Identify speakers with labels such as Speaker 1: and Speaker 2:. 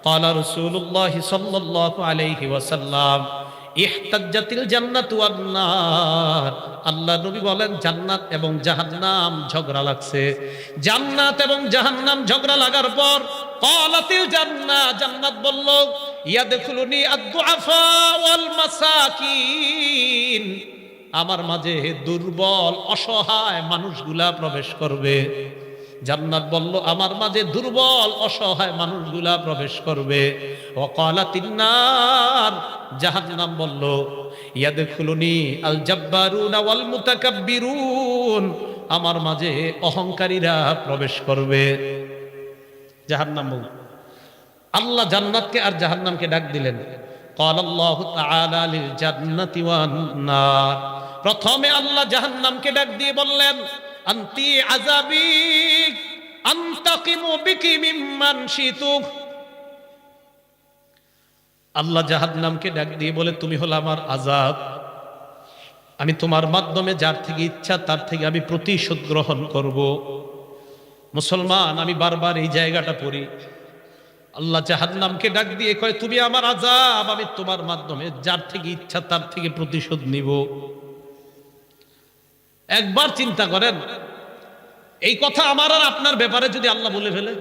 Speaker 1: ক্বালা রাসূলুল্লাহ সাল্লাল্লাহু আলাইহি ওয়াসাল্লাম ইহতাজ্জাতিল জান্নাতু ওয়ান নার। আল্লাহ নবী বলেন জান্নাত এবং জাহান্নাম ঝগড়া লাগছে। জান্নাত এবং জাহান্নাম ঝগড়া লাগার পর ক্বালাতিল জান্নাহ, জান্নাত বলল ইয়াদখুলুনি আদ-দুআফা ওয়াল মাসাকিন, আমার মাঝে দুর্বল অসহায় মানুষগুলা প্রবেশ করবে। জান্নাত বলল আমার মাঝে দুর্বল অসহায় মানুষগুলা প্রবেশ করবে। ওয়াকালাতিন নার, জাহান্নাম বলল ইয়াদখুলুনি আল জাব্বারুনা ওয়াল মুতাকাব্বিরুন, আমার মাঝে অহংকারীরা প্রবেশ করবে। জাহান্নাম বলল। আল্লাহ জান্নাতকে আর জাহান্নামকে ডাক দিলেন। ক্বালাল্লাহু তাআলা লিল জান্নাতি ওয়ান নার, প্রথমে আল্লাহ জাহান্নামকে ডাক দিয়ে বললেন আনতি আযাবি আনতাকিমু বিকি মিম্মান শিতু। আল্লাহ জাহান্নামকে ডাক দিয়ে বলে তুমি হলো আমার আযাব, আমি তোমার মাধ্যমে যার থেকে ইচ্ছা তার থেকে আমি প্রতিশোধ গ্রহণ করব। মুসলমান, আমি বারবার এই জায়গাটা পড়ি। আল্লাহ জাহান্নামকে ডাক দিয়ে কয় তুমি আমার আযাব, আমি তোমার মাধ্যমে যার থেকে ইচ্ছা তার থেকে প্রতিশোধ নিব। একবার চিন্তা করেন, এই কথা আমার আর আপনার ব্যাপারে যদি আল্লাহ বলে ফেলে,